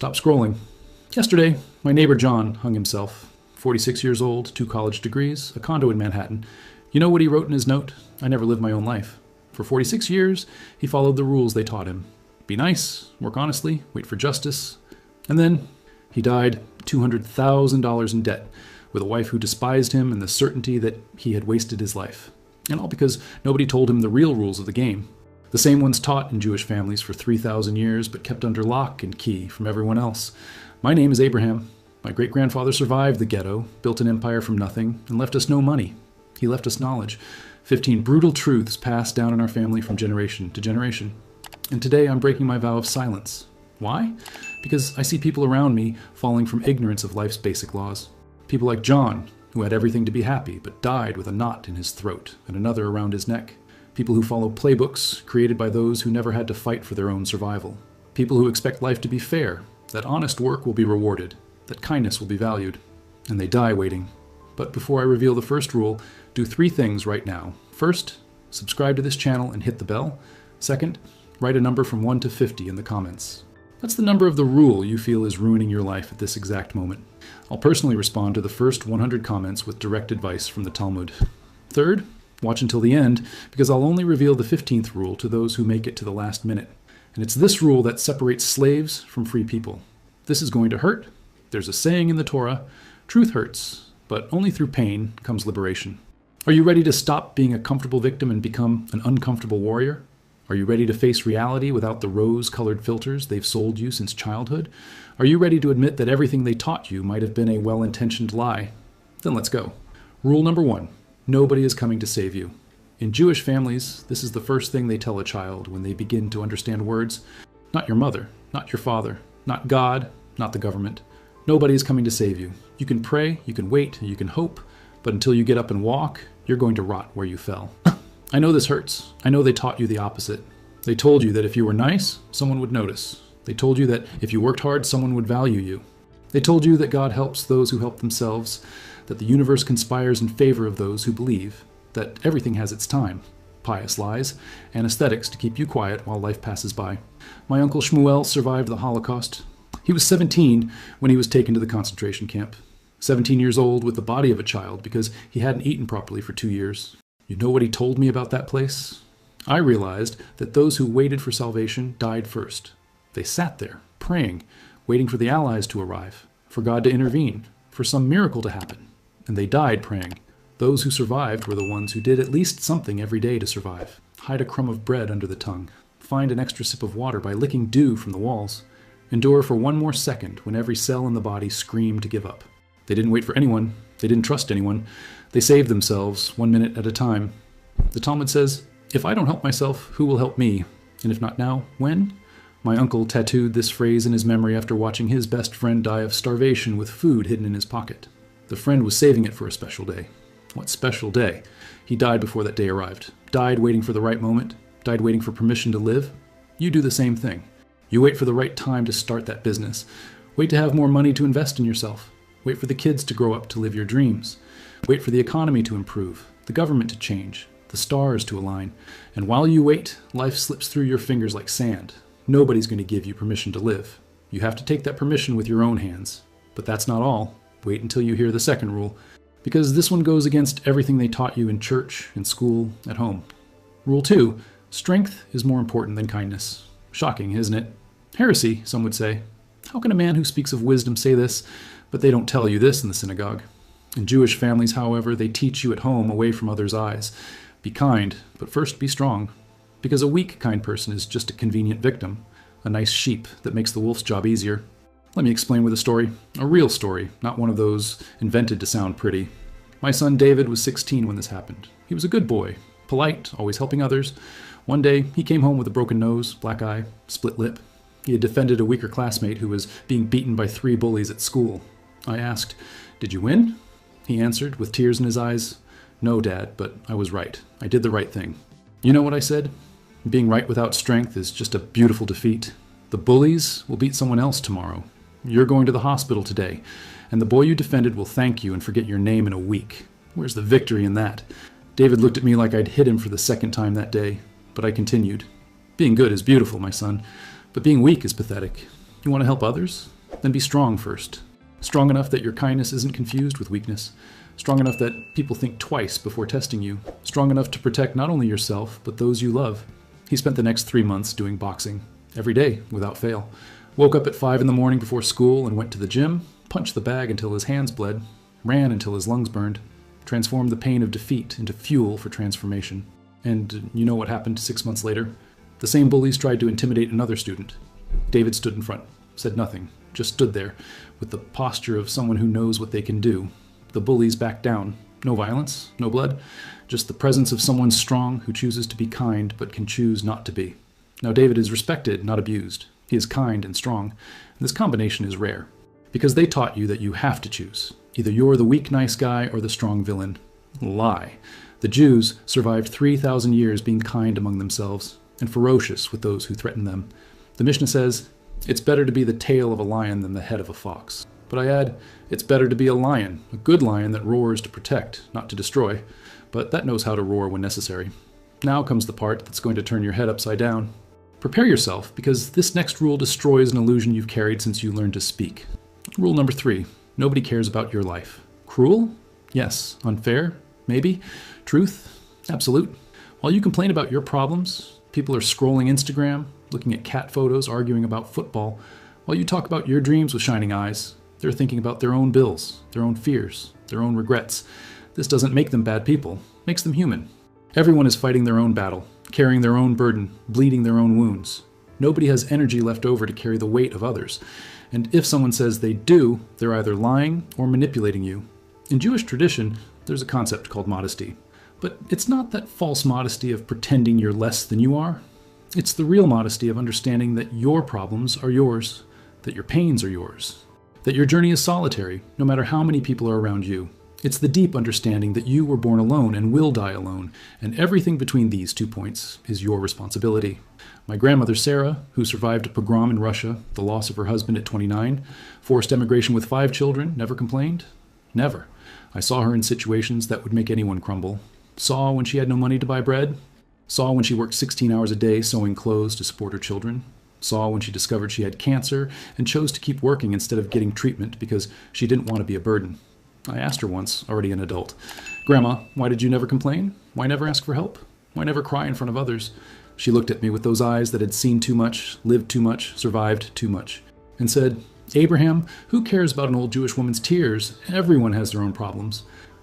Stop scrolling. Yesterday, my neighbor John hung himself. 46 years old, 2 college degrees, a condo in Manhattan. You know what he wrote in his note? I never lived my own life. For 46 years, he followed the rules they taught him. Be nice, work honestly, wait for justice. And then he died $200,000 in debt, with a wife who despised him and the certainty that he had wasted his life. And all because nobody told him the real rules of the game. The same ones taught in Jewish families for 3,000 years, but kept under lock and key from everyone else. My name is Abraham. My great-grandfather survived the ghetto, built an empire from nothing, and left us no money. He left us knowledge. 15 brutal truths passed down in our family from generation to generation. And today I'm breaking my vow of silence. Why? Because I see people around me falling from ignorance of life's basic laws. People like John, who had everything to be happy, but died with a knot in his throat and another around his neck. People who follow playbooks created by those who never had to fight for their own survival. People who expect life to be fair, that honest work will be rewarded, that kindness will be valued. And they die waiting. But before I reveal the first rule, do 3 things right now. First, subscribe to this channel and hit the bell. Second, write a number from 1 to 50 in the comments. That's the number of the rule you feel is ruining your life at this exact moment. I'll personally respond to the first 100 comments with direct advice from the Talmud. Third, watch until the end, because I'll only reveal the 15th rule to those who make it to the last minute. And it's this rule that separates slaves from free people. This is going to hurt. There's a saying in the Torah, truth hurts, but only through pain comes liberation. Are you ready to stop being a comfortable victim and become an uncomfortable warrior? Are you ready to face reality without the rose-colored filters they've sold you since childhood? Are you ready to admit that everything they taught you might have been a well-intentioned lie? Then let's go. Rule number 1. Nobody is coming to save you. In Jewish families, this is the first thing they tell a child when they begin to understand words. Not your mother, not your father, not God, not the government. Nobody is coming to save you. You can pray, you can wait, you can hope, but until you get up and walk, you're going to rot where you fell. I know this hurts. I know they taught you the opposite. They told you that if you were nice, someone would notice. They told you that if you worked hard, someone would value you. They told you that God helps those who help themselves, that the universe conspires in favor of those who believe, that everything has its time. Pious lies, anesthetics to keep you quiet while life passes by. My uncle Shmuel survived the Holocaust. He was 17 when he was taken to the concentration camp. 17 years old with the body of a child because he hadn't eaten properly for 2 years. You know what he told me about that place? I realized that those who waited for salvation died first. They sat there, praying, waiting for the Allies to arrive, for God to intervene, for some miracle to happen. And they died praying. Those who survived were the ones who did at least something every day to survive. Hide a crumb of bread under the tongue. Find an extra sip of water by licking dew from the walls. Endure for 1 more second when every cell in the body screamed to give up. They didn't wait for anyone. They didn't trust anyone. They saved themselves 1 minute at a time. The Talmud says, if I don't help myself, who will help me? And if not now, when? My uncle tattooed this phrase in his memory after watching his best friend die of starvation with food hidden in his pocket. The friend was saving it for a special day. What special day? He died before that day arrived. Died waiting for the right moment. Died waiting for permission to live. You do the same thing. You wait for the right time to start that business. Wait to have more money to invest in yourself. Wait for the kids to grow up to live your dreams. Wait for the economy to improve, the government to change, the stars to align. And while you wait, life slips through your fingers like sand. Nobody's going to give you permission to live. You have to take that permission with your own hands. But that's not all. Wait until you hear the second rule, because this one goes against everything they taught you in church, in school, at home. Rule 2, strength is more important than kindness. Shocking, isn't it? Heresy, some would say. How can a man who speaks of wisdom say this, but they don't tell you this in the synagogue? In Jewish families, however, they teach you at home away from others' eyes. Be kind, but first be strong. Because a weak, kind person is just a convenient victim, a nice sheep that makes the wolf's job easier. Let me explain with a story. A real story, not one of those invented to sound pretty. My son David was 16 when this happened. He was a good boy, polite, always helping others. One day, he came home with a broken nose, black eye, split lip. He had defended a weaker classmate who was being beaten by 3 bullies at school. I asked, "Did you win?" He answered, with tears in his eyes, "No, Dad, but I was right. I did the right thing." You know what I said? Being right without strength is just a beautiful defeat. The bullies will beat someone else tomorrow. You're going to the hospital today, and the boy you defended will thank you and forget your name in a week. Where's the victory in that? David looked at me like I'd hit him for the 2nd time that day, but I continued. Being good is beautiful, my son, but being weak is pathetic. You want to help others? Then be strong first. Strong enough that your kindness isn't confused with weakness. Strong enough that people think twice before testing you. Strong enough to protect not only yourself, but those you love. He spent the next 3 months doing boxing. Every day, without fail. Woke up at 5 in the morning before school and went to the gym, punched the bag until his hands bled, ran until his lungs burned, transformed the pain of defeat into fuel for transformation. And you know what happened 6 months later? The same bullies tried to intimidate another student. David stood in front, said nothing, just stood there, with the posture of someone who knows what they can do. The bullies backed down. No violence, no blood, just the presence of someone strong who chooses to be kind but can choose not to be. Now David is respected, not abused. He is kind and strong. And this combination is rare, because they taught you that you have to choose. Either you're the weak, nice guy or the strong villain. Lie. The Jews survived 3,000 years being kind among themselves and ferocious with those who threatened them. The Mishnah says, it's better to be the tail of a lion than the head of a fox. But I add, it's better to be a lion, a good lion that roars to protect, not to destroy, but that knows how to roar when necessary. Now comes the part that's going to turn your head upside down. Prepare yourself, because this next rule destroys an illusion you've carried since you learned to speak. Rule number 3, nobody cares about your life. Cruel? Yes. Unfair? Maybe. Truth? Absolute. While you complain about your problems, people are scrolling Instagram, looking at cat photos, arguing about football. While you talk about your dreams with shining eyes, they're thinking about their own bills, their own fears, their own regrets. This doesn't make them bad people, it makes them human. Everyone is fighting their own battle, carrying their own burden, bleeding their own wounds. Nobody has energy left over to carry the weight of others. And if someone says they do, they're either lying or manipulating you. In Jewish tradition, there's a concept called modesty. But it's not that false modesty of pretending you're less than you are. It's the real modesty of understanding that your problems are yours, that your pains are yours, that your journey is solitary, no matter how many people are around you. It's the deep understanding that you were born alone and will die alone, and everything between these 2 points is your responsibility. My grandmother Sarah, who survived a pogrom in Russia, the loss of her husband at 29, forced emigration with 5 children, never complained? Never. I saw her in situations that would make anyone crumble. Saw when she had no money to buy bread. Saw when she worked 16 hours a day sewing clothes to support her children. Saw when she discovered she had cancer and chose to keep working instead of getting treatment because she didn't want to be a burden. I asked her once, already an adult, "Grandma, why did you never complain? Why never ask for help? Why never cry in front of others?" She looked at me with those eyes that had seen too much, lived too much, survived too much, and said, "Abraham, who cares about an old Jewish woman's tears? Everyone has their own problems.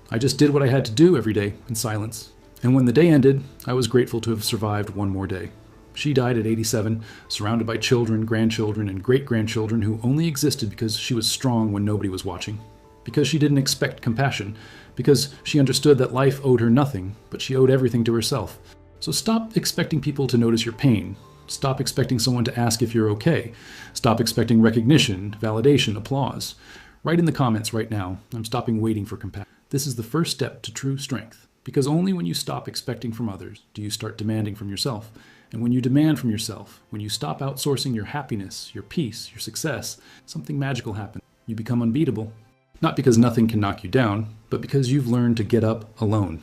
I just did what I had to do every day in silence. And when the day ended, I was grateful to have survived one more day." She died at 87, surrounded by children, grandchildren, and great-grandchildren who only existed because she was strong when nobody was watching. Because she didn't expect compassion. Because she understood that life owed her nothing, but she owed everything to herself. So stop expecting people to notice your pain. Stop expecting someone to ask if you're okay. Stop expecting recognition, validation, applause. Write in the comments right now, "I'm stopping waiting for compassion." This is the first step to true strength. Because only when you stop expecting from others do you start demanding from yourself. And when you demand from yourself, when you stop outsourcing your happiness, your peace, your success, something magical happens. You become unbeatable. Not because nothing can knock you down, but because you've learned to get up alone.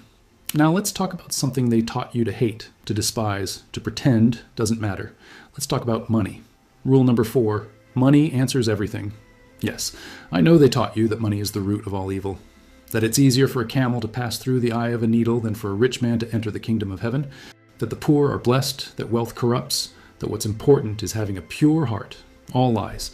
Now let's talk about something they taught you to hate, to despise, to pretend doesn't matter. Let's talk about money. Rule number 4, money answers everything. Yes, I know they taught you that money is the root of all evil. That it's easier for a camel to pass through the eye of a needle than for a rich man to enter the kingdom of heaven. That the poor are blessed, that wealth corrupts, that what's important is having a pure heart. All lies.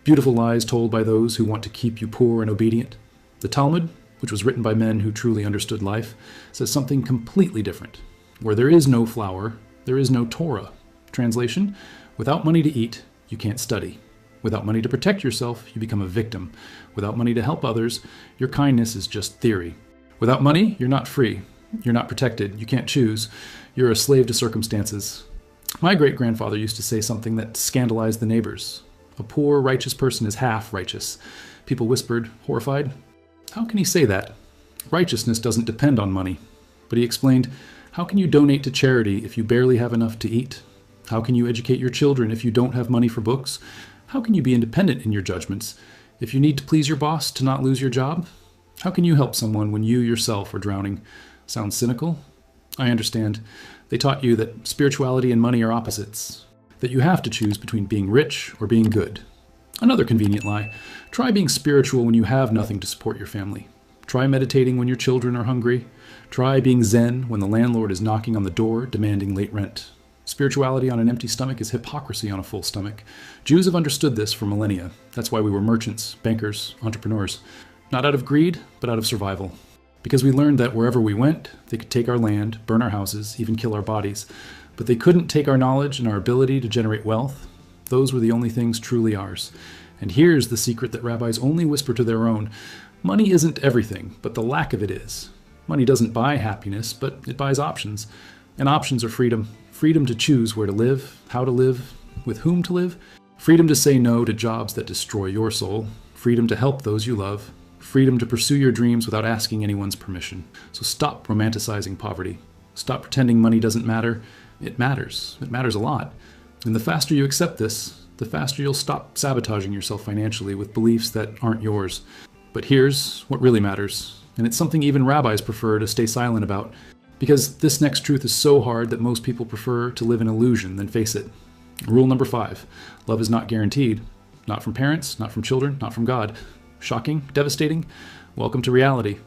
Beautiful lies told by those who want to keep you poor and obedient. The Talmud, which was written by men who truly understood life, says something completely different. Where there is no flour, there is no Torah. Translation, without money to eat, you can't study. Without money to protect yourself, you become a victim. Without money to help others, your kindness is just theory. Without money, you're not free. You're not protected. You can't choose. You're a slave to circumstances. My great-grandfather used to say something that scandalized the neighbors. A poor, righteous person is half righteous. People whispered, horrified, "How can he say that? Righteousness doesn't depend on money." But he explained, "How can you donate to charity if you barely have enough to eat? How can you educate your children if you don't have money for books? How can you be independent in your judgments if you need to please your boss to not lose your job? How can you help someone when you yourself are drowning?" Sounds cynical? I understand. They taught you that spirituality and money are opposites. That you have to choose between being rich or being good. Another convenient lie. Try being spiritual when you have nothing to support your family. Try meditating when your children are hungry. Try being zen when the landlord is knocking on the door demanding late rent. Spirituality on an empty stomach is hypocrisy on a full stomach. Jews have understood this for millennia. That's why we were merchants, bankers, entrepreneurs. Not out of greed, but out of survival. Because we learned that wherever we went, they could take our land, burn our houses, even kill our bodies. But they couldn't take our knowledge and our ability to generate wealth. Those were the only things truly ours. And here's the secret that rabbis only whisper to their own. Money isn't everything, but the lack of it is. Money doesn't buy happiness, but it buys options. And options are freedom. Freedom to choose where to live, how to live, with whom to live. Freedom to say no to jobs that destroy your soul. Freedom to help those you love. Freedom to pursue your dreams without asking anyone's permission. So stop romanticizing poverty. Stop pretending money doesn't matter. It matters. It matters a lot. And the faster you accept this, the faster you'll stop sabotaging yourself financially with beliefs that aren't yours. But here's what really matters, and it's something even rabbis prefer to stay silent about, because this next truth is so hard that most people prefer to live in illusion than face it. Rule number 5, love is not guaranteed. Not from parents, not from children, not from God. Shocking? Devastating? Welcome to reality.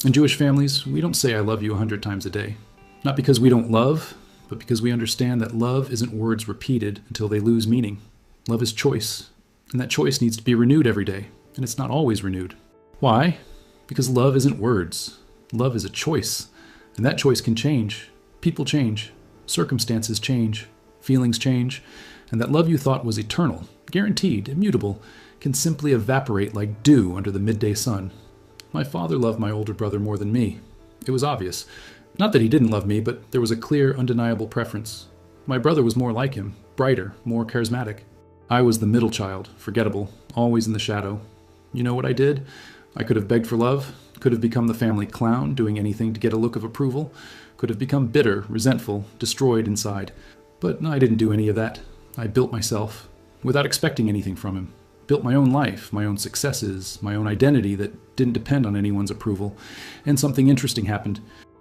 In Jewish families, we don't say I love you 100 times a day. Not because we don't love, but because we understand that love isn't words repeated until they lose meaning. Love is choice, and that choice needs to be renewed every day, and it's not always renewed. Why? Because love isn't words. Love is a choice, and that choice can change. People change, circumstances change, feelings change, and that love you thought was eternal, guaranteed, immutable, can simply evaporate like dew under the midday sun. My father loved my older brother more than me. It was obvious. Not that he didn't love me, but there was a clear, undeniable preference. My brother was more like him, brighter, more charismatic. I was the middle child, forgettable, always in the shadow. You know what I did? I could have begged for love, could have become the family clown, doing anything to get a look of approval, could have become bitter, resentful, destroyed inside. But I didn't do any of that. I built myself, without expecting anything from him. Built my own life, my own successes, my own identity that didn't depend on anyone's approval. And something interesting happened.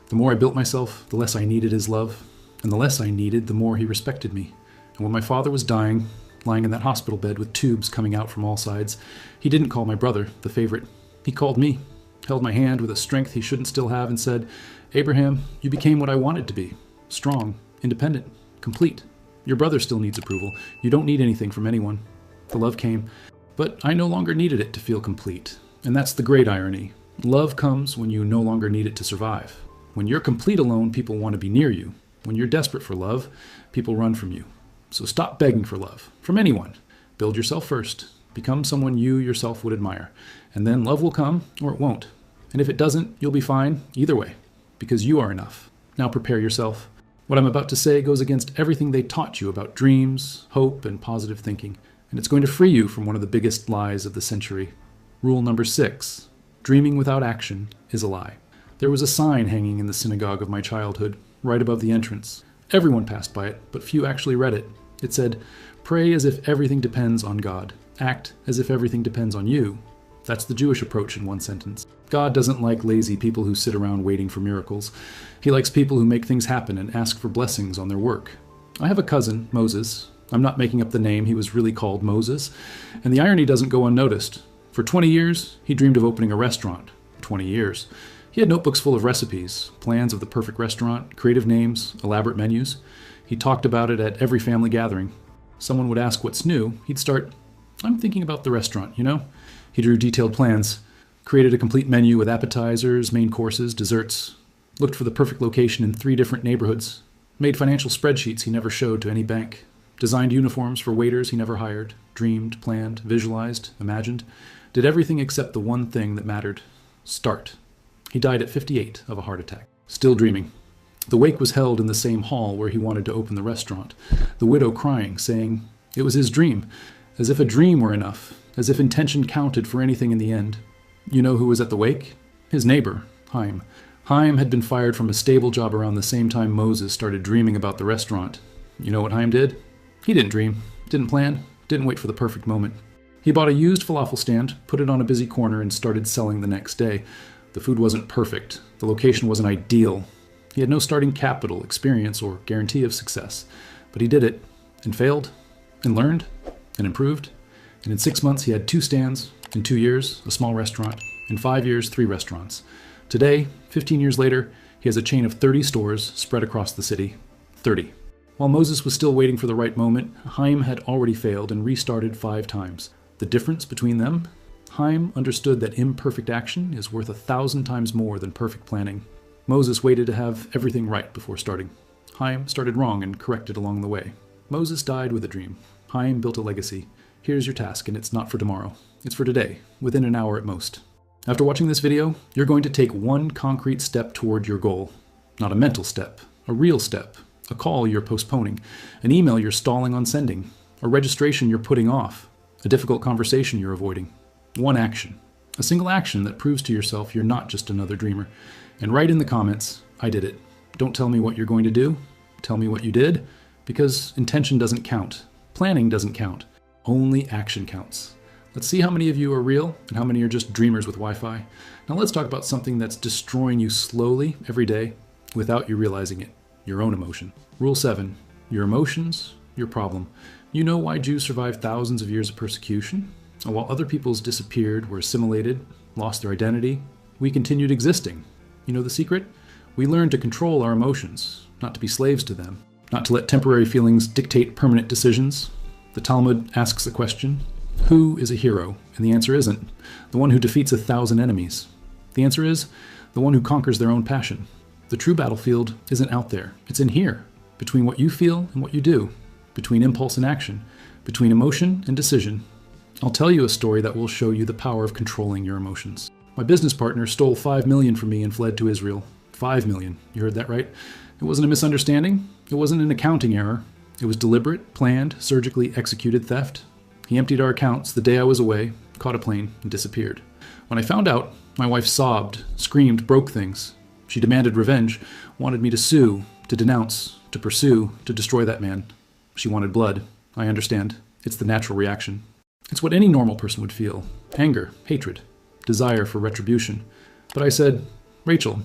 The more I built myself, the less I needed his love. And the less I needed, the more he respected me. And when my father was dying, lying in that hospital bed with tubes coming out from all sides, he didn't call my brother, the favorite. He called me, held my hand with a strength he shouldn't still have, and said, "Abraham, you became what I wanted to be. Strong, independent, complete. Your brother still needs approval. You don't need anything from anyone." The love came, but I no longer needed it to feel complete. And that's the great irony. Love comes when you no longer need it to survive. When you're complete alone, people want to be near you. When you're desperate for love, people run from you. So stop begging for love, from anyone. Build yourself first. Become someone you yourself would admire. And then love will come, or it won't. And if it doesn't, you'll be fine either way, because you are enough. Now prepare yourself. What I'm about to say goes against everything they taught you about dreams, hope, and positive thinking. And it's going to free you from one of the biggest lies of the century. Rule number 6, dreaming without action is a lie. There was a sign hanging in the synagogue of my childhood, right above the entrance. Everyone passed by it, but few actually read it. It said, "Pray as if everything depends on God. Act as if everything depends on you." That's the Jewish approach in one sentence. God doesn't like lazy people who sit around waiting for miracles. He likes people who make things happen and ask for blessings on their work. I have a cousin, Moses. I'm not making up the name, he was really called Moses. And the irony doesn't go unnoticed. For 20 years, he dreamed of opening a restaurant. 20 years. He had notebooks full of recipes, plans of the perfect restaurant, creative names, elaborate menus. He talked about it at every family gathering. Someone would ask what's new. He'd start, "I'm thinking about the restaurant, you know?" He drew detailed plans, created a complete menu with appetizers, main courses, desserts, looked for the perfect location in 3 different neighborhoods, made financial spreadsheets he never showed to any bank, designed uniforms for waiters he never hired, dreamed, planned, visualized, imagined, did everything except the one thing that mattered: start. He died at 58 of a heart attack, still dreaming. The wake was held in the same hall where he wanted to open the restaurant, the widow crying, saying it was his dream, as if a dream were enough, as if intention counted for anything in the end. You know who was at the wake? His neighbor, Chaim. Chaim had been fired from a stable job around the same time Moses started dreaming about the restaurant. You know what Chaim did? He didn't dream, didn't plan, didn't wait for the perfect moment. He bought a used falafel stand, put it on a busy corner, and started selling the next day. The food wasn't perfect. The location wasn't ideal. He had no starting capital, experience, or guarantee of success. But he did it, and failed, and learned, and improved. And in 6 months, he had 2 stands. In 2 years, a small restaurant. In 5 years, 3 restaurants. Today, 15 years later, he has a chain of 30 stores spread across the city. 30. While Moses was still waiting for the right moment, Chaim had already failed and restarted 5 times. The difference between them? Chaim understood that imperfect action is worth 1,000 times more than perfect planning. Moses waited to have everything right before starting. Chaim started wrong and corrected along the way. Moses died with a dream. Chaim built a legacy. Here's your task, and it's not for tomorrow. It's for today, within an hour at most. After watching this video, you're going to take one concrete step toward your goal. Not a mental step, a real step. A call you're postponing, an email you're stalling on sending, a registration you're putting off, a difficult conversation you're avoiding. One action. A single action that proves to yourself you're not just another dreamer. And write in the comments, I did it. Don't tell me what you're going to do. Tell me what you did, because intention doesn't count. Planning doesn't count. Only action counts. Let's see how many of you are real and how many are just dreamers with Wi-Fi. Now let's talk about something that's destroying you slowly every day without you realizing it. Your own emotion. Rule 7. Your emotions, your problem. You know why Jews survived thousands of years of persecution? And while other peoples disappeared, were assimilated, lost their identity, we continued existing. You know the secret? We learned to control our emotions, not to be slaves to them, not to let temporary feelings dictate permanent decisions. The Talmud asks the question, who is a hero? And the answer isn't the one who defeats 1,000 enemies. The answer is the one who conquers their own passion. The true battlefield isn't out there. It's in here, between what you feel and what you do, between impulse and action, between emotion and decision. I'll tell you a story that will show you the power of controlling your emotions. My business partner stole $5 million from me and fled to Israel. $5 million. You heard that right? It wasn't a misunderstanding. It wasn't an accounting error. It was deliberate, planned, surgically executed theft. He emptied our accounts the day I was away, caught a plane, and disappeared. When I found out, my wife sobbed, screamed, broke things. She demanded revenge, wanted me to sue, to denounce, to pursue, to destroy that man. She wanted blood. I understand. It's the natural reaction. It's what any normal person would feel. Anger, hatred, desire for retribution. But I said, Rachel,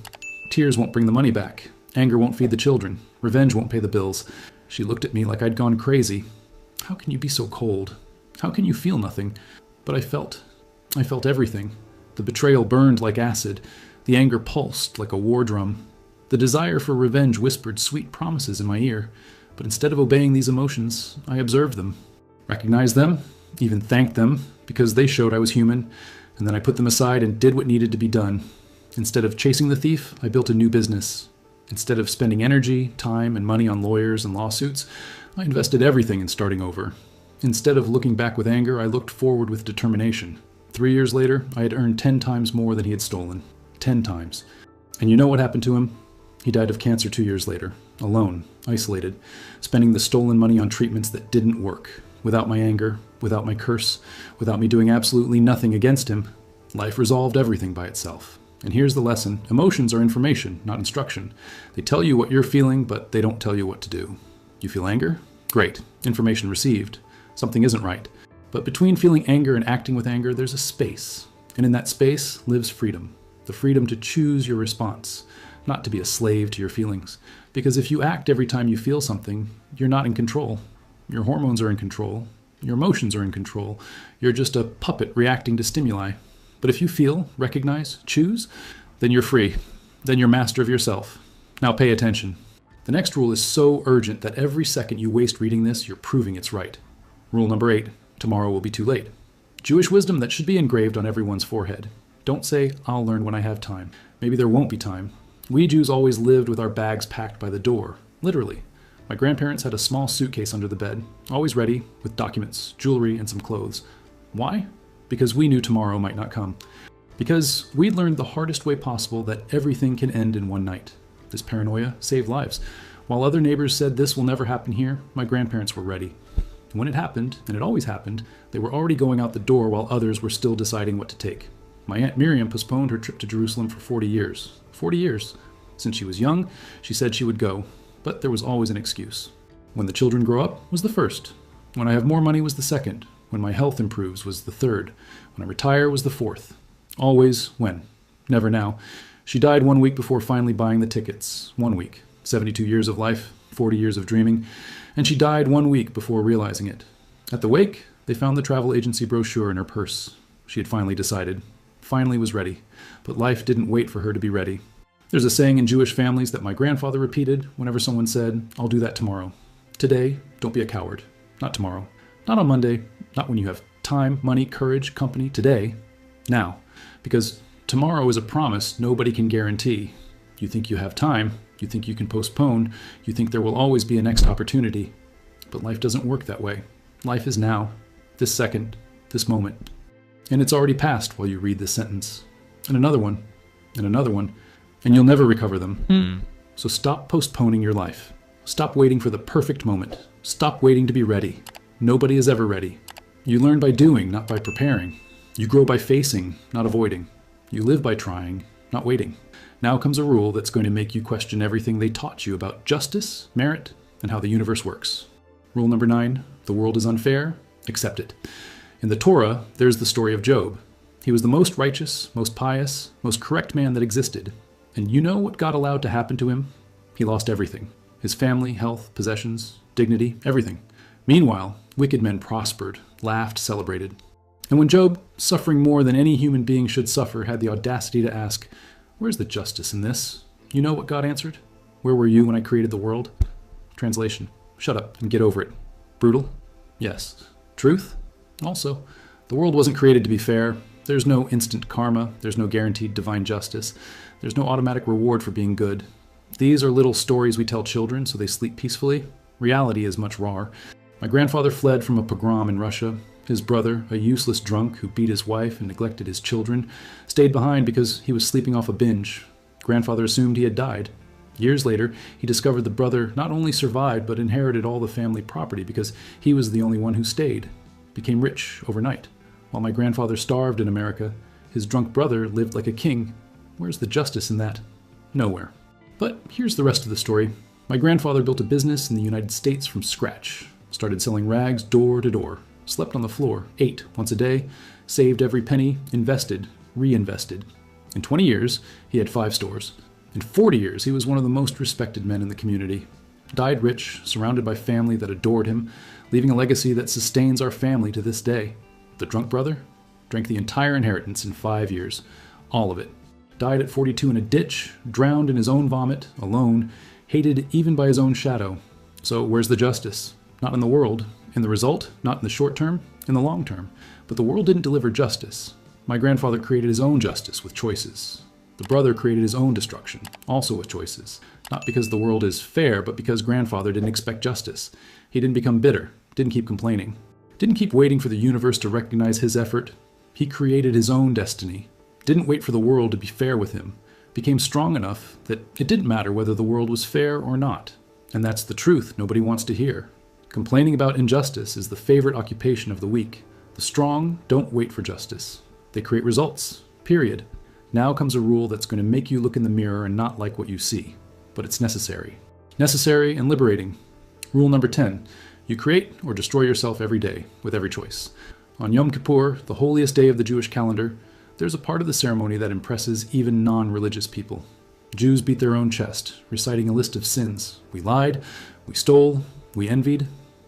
tears won't bring the money back. Anger won't feed the children. Revenge won't pay the bills. She looked at me like I'd gone crazy. How can you be so cold? How can you feel nothing? But I felt everything. The betrayal burned like acid. The anger pulsed like a war drum. The desire for revenge whispered sweet promises in my ear. But instead of obeying these emotions, I observed them, recognized them, even thanked them, because they showed I was human, and then I put them aside and did what needed to be done. Instead of chasing the thief, I built a new business. Instead of spending energy, time, and money on lawyers and lawsuits, I invested everything in starting over. Instead of looking back with anger, I looked forward with determination. 3 years later, I had earned 10 times more than he had stolen. 10 times. And you know what happened to him? He died of cancer 2 years later, alone, isolated, spending the stolen money on treatments that didn't work. Without my anger, without my curse, without me doing absolutely nothing against him, life resolved everything by itself. And here's the lesson. Emotions are information, not instruction. They tell you what you're feeling, but they don't tell you what to do. You feel anger? Great. Information received. Something isn't right. But between feeling anger and acting with anger, there's a space. And in that space lives freedom. The freedom to choose your response, not to be a slave to your feelings. Because if you act every time you feel something, you're not in control. Your hormones are in control. Your emotions are in control. You're just a puppet reacting to stimuli. But if you feel, recognize, choose, then you're free. Then you're master of yourself. Now pay attention. The next rule is so urgent that every second you waste reading this, you're proving it's right. Rule number 8. Tomorrow will be too late. Jewish wisdom that should be engraved on everyone's forehead. Don't say, I'll learn when I have time. Maybe there won't be time. We Jews always lived with our bags packed by the door. Literally. My grandparents had a small suitcase under the bed, always ready, with documents, jewelry, and some clothes. Why? Because we knew tomorrow might not come. Because we'd learned the hardest way possible that everything can end in one night. This paranoia saved lives. While other neighbors said this will never happen here, my grandparents were ready. And when it happened, and it always happened, they were already going out the door while others were still deciding what to take. My Aunt Miriam postponed her trip to Jerusalem for 40 years. 40 years. Since she was young, she said she would go, but there was always an excuse. When the children grow up was the first. When I have more money was the second. When my health improves was the third. When I retire was the fourth. Always when. Never now. She died 1 week before finally buying the tickets. 1 week. 72 years of life, 40 years of dreaming. And she died 1 week before realizing it. At the wake, They found the travel agency brochure in her purse. She had finally decided. Finally was ready. But life didn't wait for her to be ready. There's a saying in Jewish families that my grandfather repeated whenever someone said, "I'll do that tomorrow." Today, don't be a coward. Not tomorrow. Not on Monday. Not when you have time, money, courage, company. Today. Now. Because tomorrow is a promise nobody can guarantee. You think you have time. You think you can postpone. You think there will always be a next opportunity. But life doesn't work that way. Life is now. This second. This moment. And it's already passed while you read this sentence. And another one. And another one. And you'll never recover them. So stop postponing your life. Stop waiting for the perfect moment. Stop waiting to be ready. Nobody is ever ready. You learn by doing, not by preparing. You grow by facing, not avoiding. You live by trying, not waiting. Now comes a rule that's going to make you question everything they taught you about justice, merit, and how the universe works. Rule number 9, the world is unfair, accept it. In the Torah, there's the story of Job. He was the most righteous, most pious, most correct man that existed. And you know what God allowed to happen to him? He lost everything. His family, health, possessions, dignity, everything. Meanwhile, wicked men prospered, laughed, celebrated. And when Job, suffering more than any human being should suffer, had the audacity to ask, "Where's the justice in this?" You know what God answered? "Where were you when I created the world?" Translation: shut up and get over it. Brutal? Yes. Truth? Also, the world wasn't created to be fair. There's no instant karma. There's no guaranteed divine justice. There's no automatic reward for being good. These are little stories we tell children so they sleep peacefully. Reality is much rawer. My grandfather fled from a pogrom in Russia. His brother, a useless drunk who beat his wife and neglected his children, stayed behind because he was sleeping off a binge. Grandfather assumed he had died. Years later, he discovered the brother not only survived but inherited all the family property because he was the only one who stayed. Became rich overnight. While my grandfather starved in America, his drunk brother lived like a king. Where's the justice in that? Nowhere. But here's the rest of the story. My grandfather built a business in the United States from scratch. Started selling rags door to door. Slept on the floor, ate once a day, saved every penny, invested, reinvested. In 20 years, he had 5 stores. In 40 years, he was one of the most respected men in the community. Died rich, surrounded by family that adored him, leaving a legacy that sustains our family to this day. The drunk brother drank the entire inheritance in 5 years. All of it. Died at 42 in a ditch, drowned in his own vomit, alone, hated even by his own shadow. So where's the justice? Not in the world. In the result, not in the short term, in the long term. But the world didn't deliver justice. My grandfather created his own justice with choices. The brother created his own destruction, also with choices. Not because the world is fair, but because grandfather didn't expect justice. He didn't become bitter, didn't keep complaining. Didn't keep waiting for the universe to recognize his effort. He created his own destiny. Didn't wait for the world to be fair with him. Became strong enough that it didn't matter whether the world was fair or not. And that's the truth nobody wants to hear. Complaining about injustice is the favorite occupation of the weak. The strong don't wait for justice. They create results. Period. Now comes a rule that's going to make you look in the mirror and not like what you see. But it's necessary. Necessary and liberating. Rule number 10. You create or destroy yourself every day, with every choice. On Yom Kippur, the holiest day of the Jewish calendar, there's a part of the ceremony that impresses even non-religious people. Jews beat their own chest, reciting a list of sins. We lied, we stole, we envied,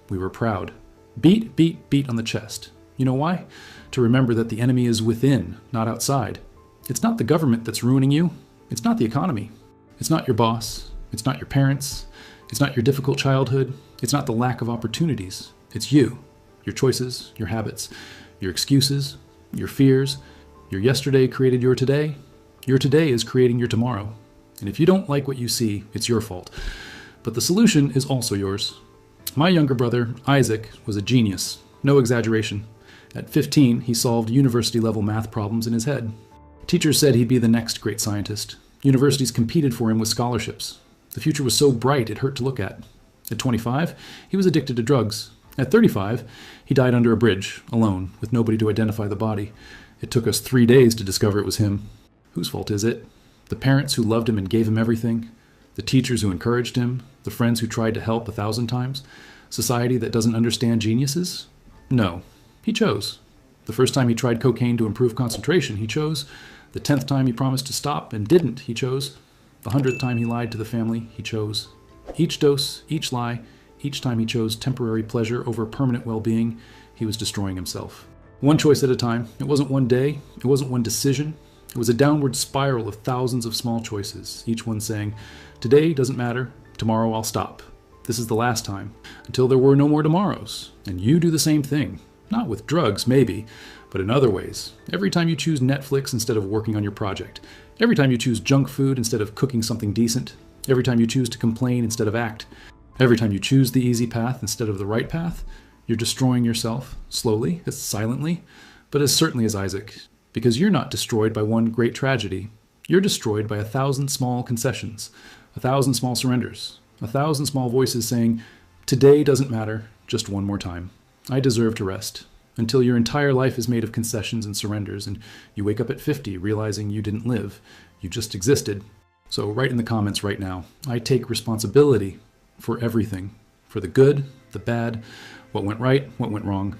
we were proud. Beat, beat, beat on the chest. You know why? To remember that the enemy is within, not outside. It's not the government that's ruining you. It's not the economy. It's not your boss. It's not your parents. It's not your difficult childhood. It's not the lack of opportunities. It's you. Your choices, your habits, your excuses, your fears. Your yesterday created your today. Your today is creating your tomorrow. And if you don't like what you see, it's your fault. But the solution is also yours. My younger brother, Isaac, was a genius. No exaggeration. At 15, he solved university-level math problems in his head. Teachers said he'd be the next great scientist. Universities competed for him with scholarships. The future was so bright it hurt to look at. At 25, he was addicted to drugs. At 35, he died under a bridge, alone, with nobody to identify the body. It took us 3 days to discover it was him. Whose fault is it? The parents who loved him and gave him everything? The teachers who encouraged him? The friends who tried to help 1,000 times? Society that doesn't understand geniuses? No. He chose. The first time he tried cocaine to improve concentration, he chose. The 10th time he promised to stop and didn't, he chose. The 100th time he lied to the family, he chose. Each dose, each lie, each time he chose temporary pleasure over permanent well-being, he was destroying himself. One choice at a time. It wasn't one day. It wasn't one decision. It was a downward spiral of thousands of small choices, each one saying, today doesn't matter, tomorrow I'll stop. This is the last time, until there were no more tomorrows. And you do the same thing. Not with drugs, maybe, but in other ways. Every time you choose Netflix instead of working on your project. Every time you choose junk food instead of cooking something decent. Every time you choose to complain instead of act. Every time you choose the easy path instead of the right path, you're destroying yourself, slowly, as silently, but as certainly as Isaac. Because you're not destroyed by one great tragedy. You're destroyed by 1,000 small concessions, 1,000 small surrenders, 1,000 small voices saying, today doesn't matter, just one more time. I deserve to rest. Until your entire life is made of concessions and surrenders, and you wake up at 50 realizing you didn't live, you just existed. So write in the comments right now, I take responsibility for everything, for the good, the bad, what went right, what went wrong.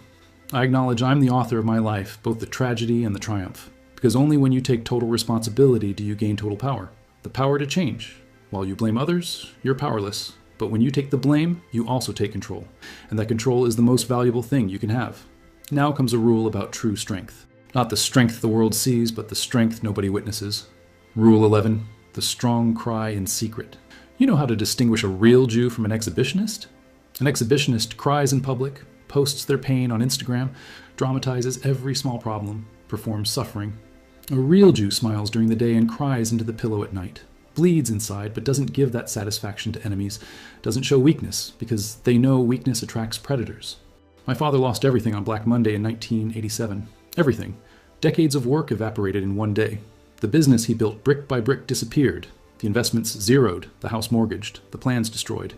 I acknowledge I'm the author of my life, both the tragedy and the triumph, because only when you take total responsibility do you gain total power, the power to change. While you blame others, you're powerless. But when you take the blame, you also take control. And that control is the most valuable thing you can have. Now comes a rule about true strength. Not the strength the world sees, but the strength nobody witnesses. Rule 11, the strong cry in secret. You know how to distinguish a real Jew from an exhibitionist? An exhibitionist cries in public, posts their pain on Instagram, dramatizes every small problem, performs suffering. A real Jew smiles during the day and cries into the pillow at night. Bleeds inside, but doesn't give that satisfaction to enemies, doesn't show weakness, because they know weakness attracts predators. My father lost everything on Black Monday in 1987. Everything. Decades of work evaporated in one day. The business he built brick by brick disappeared. The investments zeroed, the house mortgaged, the plans destroyed.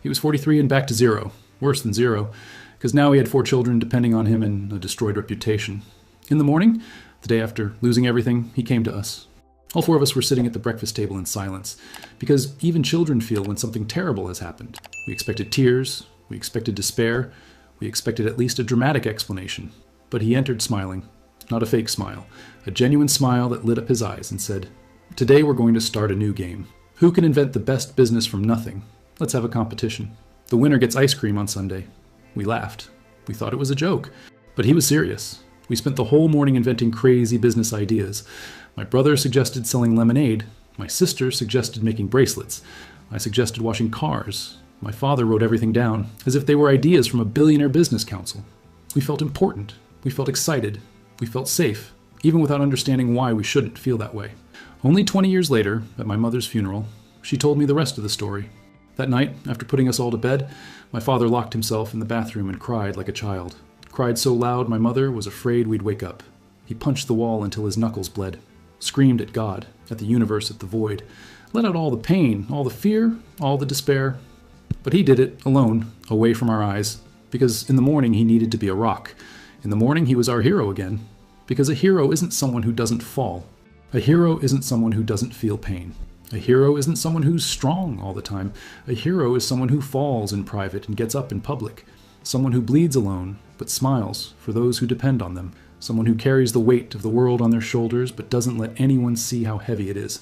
He was 43 and back to zero. Worse than zero, because now he had 4 children depending on him and a destroyed reputation. In the morning, the day after losing everything, he came to us. All 4 of us were sitting at the breakfast table in silence, because even children feel when something terrible has happened. We expected tears, we expected despair, we expected at least a dramatic explanation. But he entered smiling, not a fake smile, a genuine smile that lit up his eyes and said, today we're going to start a new game. Who can invent the best business from nothing? Let's have a competition. The winner gets ice cream on Sunday. We laughed. We thought it was a joke. But he was serious. We spent the whole morning inventing crazy business ideas. My brother suggested selling lemonade. My sister suggested making bracelets. I suggested washing cars. My father wrote everything down, as if they were ideas from a billionaire business council. We felt important. We felt excited. We felt safe, even without understanding why we shouldn't feel that way. Only 20 years later, at my mother's funeral, she told me the rest of the story. That night, after putting us all to bed, my father locked himself in the bathroom and cried like a child. Cried so loud my mother was afraid we'd wake up. He punched the wall until his knuckles bled. Screamed at God, at the universe, at the void. Let out all the pain, all the fear, all the despair. But he did it alone, away from our eyes, because in the morning he needed to be a rock. In the morning he was our hero again, because a hero isn't someone who doesn't fall. A hero isn't someone who doesn't feel pain. A hero isn't someone who's strong all the time. A hero is someone who falls in private and gets up in public. Someone who bleeds alone, but smiles for those who depend on them. Someone who carries the weight of the world on their shoulders, but doesn't let anyone see how heavy it is.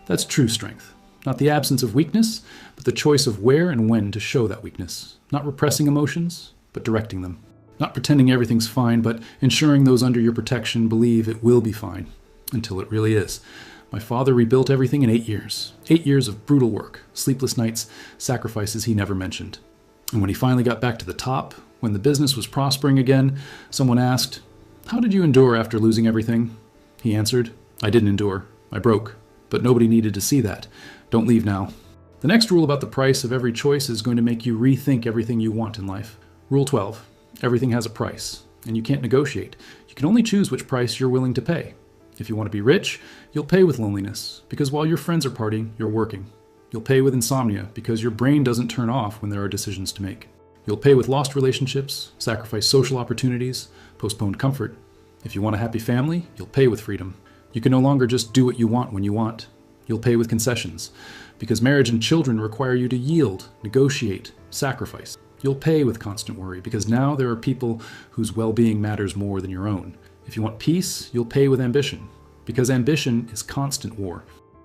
That's true strength. Not the absence of weakness, but the choice of where and when to show that weakness. Not repressing emotions, but directing them. Not pretending everything's fine, but ensuring those under your protection believe it will be fine, until it really is. My father rebuilt everything in 8 years. 8 years of brutal work, sleepless nights, sacrifices he never mentioned. And when he finally got back to the top, when the business was prospering again, someone asked, "How did you endure after losing everything?" He answered, "I didn't endure. I broke. But nobody needed to see that. Don't leave now." The next rule about the price of every choice is going to make you rethink everything you want in life. Rule 12. Everything has a price, and you can't negotiate. You can only choose which price you're willing to pay. If you want to be rich, you'll pay with loneliness, because while your friends are partying, you're working. You'll pay with insomnia, because your brain doesn't turn off when there are decisions to make. You'll pay with lost relationships, sacrifice social opportunities, postponed comfort. If you want a happy family, you'll pay with freedom. You can no longer just do what you want when you want. You'll pay with concessions, because marriage and children require you to yield, negotiate, sacrifice. You'll pay with constant worry, because now there are people whose well-being matters more than your own. If you want peace, you'll pay with ambition, because ambition is constant war.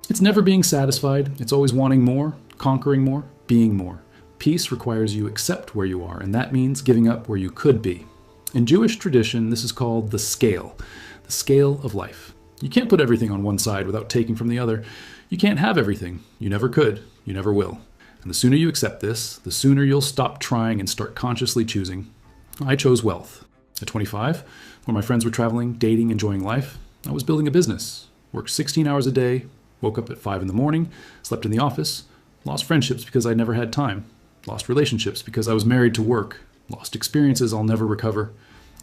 It's never being satisfied, it's always wanting more, conquering more, being more. Peace requires you accept where you are, and that means giving up where you could be. In Jewish tradition, this is called the scale of life. You can't put everything on one side without taking from the other. You can't have everything. You never could. You never will. And the sooner you accept this, the sooner you'll stop trying and start consciously choosing. I chose wealth. At 25, when my friends were traveling, dating, enjoying life, I was building a business. Worked 16 hours a day, woke up at 5 in the morning, slept in the office, lost friendships because I never had time, lost relationships because I was married to work, lost experiences I'll never recover.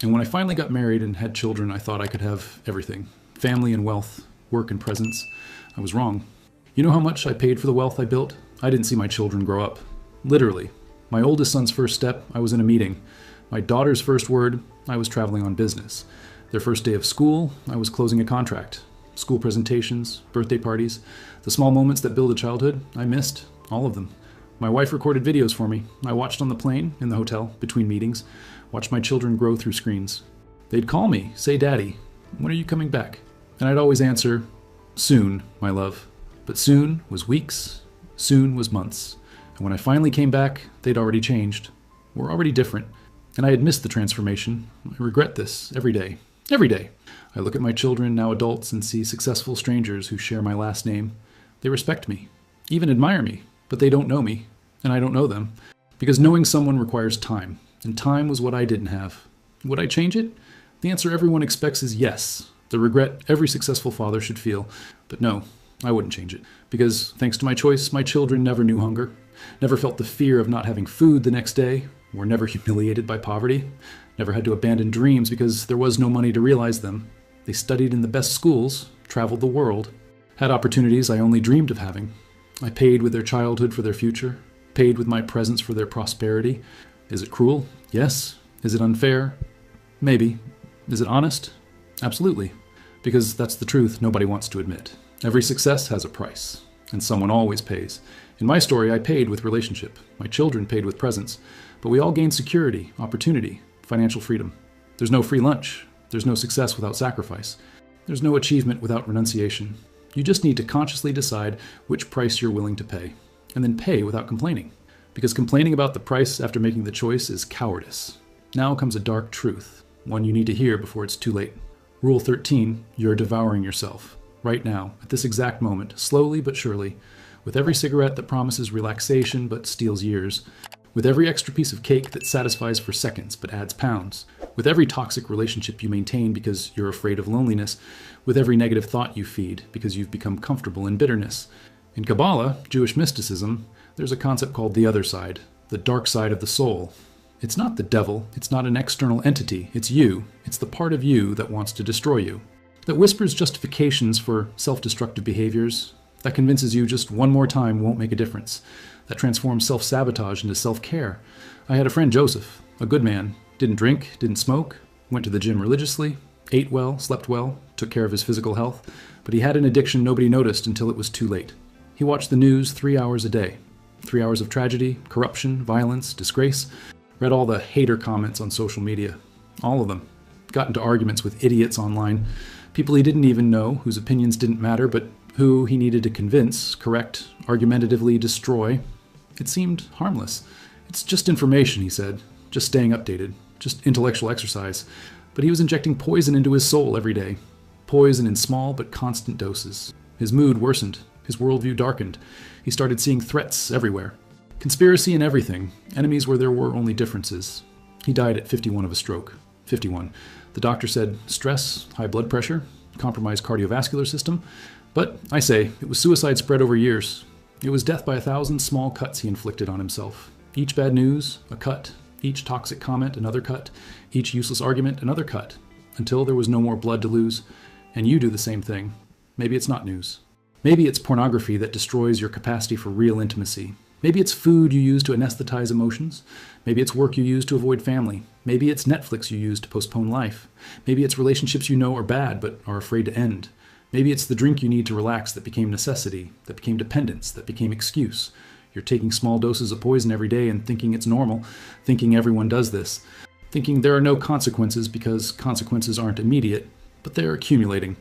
And when I finally got married and had children, I thought I could have everything. Family and wealth, work and presence. I was wrong. You know how much I paid for the wealth I built? I didn't see my children grow up. Literally. My oldest son's first step, I was in a meeting. My daughter's first word, I was traveling on business. Their first day of school, I was closing a contract. School presentations, birthday parties, the small moments that build a childhood, I missed all of them. My wife recorded videos for me. I watched on the plane, in the hotel, between meetings, watched my children grow through screens. They'd call me, say, "Daddy, when are you coming back?" And I'd always answer, "Soon, my love." But soon was weeks, soon was months. And when I finally came back, they'd already changed. We're already different. And I had missed the transformation. I regret this every day. Every day. I look at my children, now adults, and see successful strangers who share my last name. They respect me, even admire me, but they don't know me, and I don't know them. Because knowing someone requires time, and time was what I didn't have. Would I change it? The answer everyone expects is yes, the regret every successful father should feel. But no, I wouldn't change it. Because thanks to my choice, my children never knew hunger, never felt the fear of not having food the next day, were never humiliated by poverty, never had to abandon dreams because there was no money to realize them. They studied in the best schools, traveled the world, had opportunities I only dreamed of having. I paid with their childhood for their future, paid with my presence for their prosperity. Is it cruel? Yes. Is it unfair? Maybe. Is it honest? Absolutely. Because that's the truth nobody wants to admit. Every success has a price, and someone always pays. In my story, I paid with relationship. My children paid with presence. But we all gain security, opportunity, financial freedom. There's no free lunch. There's no success without sacrifice. There's no achievement without renunciation. You just need to consciously decide which price you're willing to pay, and then pay without complaining. Because complaining about the price after making the choice is cowardice. Now comes a dark truth, one you need to hear before it's too late. Rule 13, you're devouring yourself. Right now, at this exact moment, slowly but surely, with every cigarette that promises relaxation but steals years, with every extra piece of cake that satisfies for seconds but adds pounds, with every toxic relationship you maintain because you're afraid of loneliness, with every negative thought you feed because you've become comfortable in bitterness. In Kabbalah, Jewish mysticism, there's a concept called the other side, the dark side of the soul. It's not the devil, it's not an external entity, it's you, it's the part of you that wants to destroy you, that whispers justifications for self-destructive behaviors, that convinces you just one more time won't make a difference, that transforms self-sabotage into self-care. I had a friend, Joseph, a good man, didn't drink, didn't smoke, went to the gym religiously, ate well, slept well, took care of his physical health, but he had an addiction nobody noticed until it was too late. He watched the news 3 hours a day. 3 hours of tragedy, corruption, violence, disgrace. Read all the hater comments on social media. All of them. Got into arguments with idiots online. People he didn't even know, whose opinions didn't matter, but who he needed to convince, correct, argumentatively destroy. It seemed harmless. It's just information, he said. Just staying updated. Just intellectual exercise. But he was injecting poison into his soul every day. Poison in small but constant doses. His mood worsened. His worldview darkened. He started seeing threats everywhere. Conspiracy in everything. Enemies where there were only differences. He died at 51 of a stroke. 51. The doctor said stress, high blood pressure, compromised cardiovascular system. But, I say, it was suicide spread over years. It was death by 1,000 small cuts he inflicted on himself. Each bad news, a cut. Each toxic comment, another cut. Each useless argument, another cut. Until there was no more blood to lose. And you do the same thing. Maybe it's not news. Maybe it's pornography that destroys your capacity for real intimacy. Maybe it's food you use to anesthetize emotions. Maybe it's work you use to avoid family. Maybe it's Netflix you use to postpone life. Maybe it's relationships you know are bad but are afraid to end. Maybe it's the drink you need to relax that became necessity, that became dependence, that became excuse. You're taking small doses of poison every day and thinking it's normal, thinking everyone does this, thinking there are no consequences because consequences aren't immediate, but they're accumulating,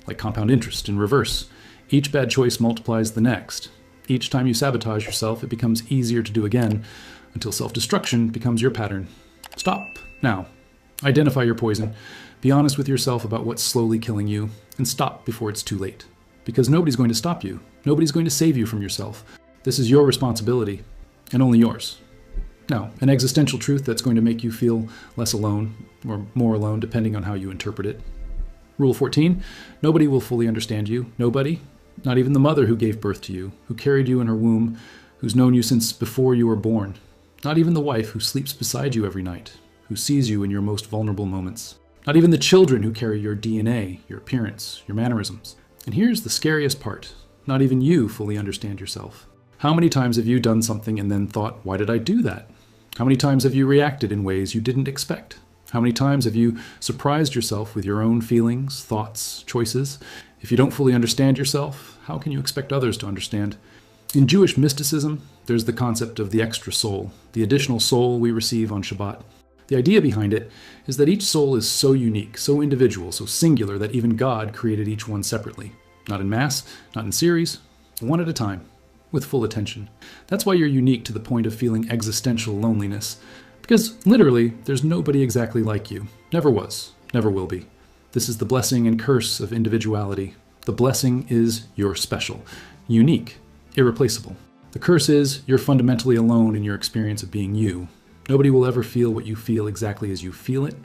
like compound interest in reverse. Each bad choice multiplies the next. Each time you sabotage yourself, it becomes easier to do again, until self-destruction becomes your pattern. Stop, now. Identify your poison. Be honest with yourself about what's slowly killing you, and stop before it's too late. Because nobody's going to stop you. Nobody's going to save you from yourself. This is your responsibility, and only yours. Now, an existential truth that's going to make you feel less alone, or more alone, depending on how you interpret it. Rule 14, nobody will fully understand you. Nobody, not even the mother who gave birth to you, who carried you in her womb, who's known you since before you were born. Not even the wife who sleeps beside you every night, who sees you in your most vulnerable moments. Not even the children who carry your DNA, your appearance, your mannerisms. And here's the scariest part. Not even you fully understand yourself. How many times have you done something and then thought, why did I do that? How many times have you reacted in ways you didn't expect? How many times have you surprised yourself with your own feelings, thoughts, choices? If you don't fully understand yourself, how can you expect others to understand? In Jewish mysticism, there's the concept of the extra soul, the additional soul we receive on Shabbat. The idea behind it is that each soul is so unique, so individual, so singular that even God created each one separately. Not in mass, not in series, one at a time, with full attention. That's why you're unique to the point of feeling existential loneliness. Because literally, there's nobody exactly like you. Never was, never will be. This is the blessing and curse of individuality. The blessing is you're special, unique, irreplaceable. The curse is you're fundamentally alone in your experience of being you. Nobody will ever feel what you feel exactly as you feel it.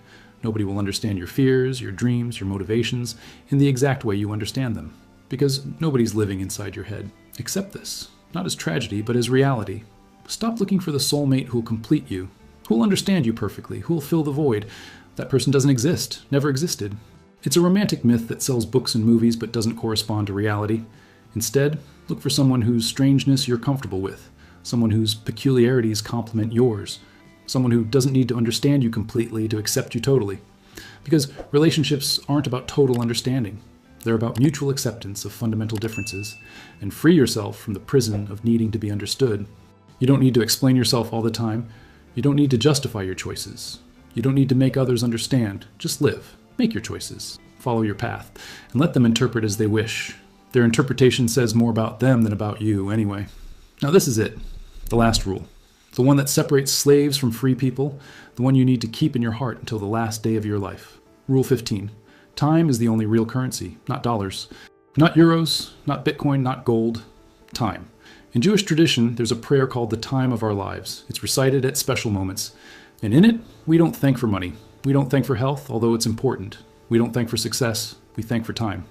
Nobody will understand your fears, your dreams, your motivations in the exact way you understand them. Because nobody's living inside your head. Accept this, not as tragedy, but as reality. Stop looking for the soulmate who'll complete you, who'll understand you perfectly, who'll fill the void. That person doesn't exist, never existed. It's a romantic myth that sells books and movies but doesn't correspond to reality. Instead, look for someone whose strangeness you're comfortable with, someone whose peculiarities complement yours, someone who doesn't need to understand you completely to accept you totally. Because relationships aren't about total understanding. They're about mutual acceptance of fundamental differences, and free yourself from the prison of needing to be understood. You don't need to explain yourself all the time. You don't need to justify your choices. You don't need to make others understand. Just live. Make your choices. Follow your path. And let them interpret as they wish. Their interpretation says more about them than about you anyway. Now this is it. The last rule. The one that separates slaves from free people. The one you need to keep in your heart until the last day of your life. Rule 15. Time is the only real currency, not dollars. Not euros, not Bitcoin, not gold. Time. In Jewish tradition, there's a prayer called the time of our lives. It's recited at special moments. And in it, we don't thank for money. We don't thank for health, although it's important. We don't thank for success. We thank for time.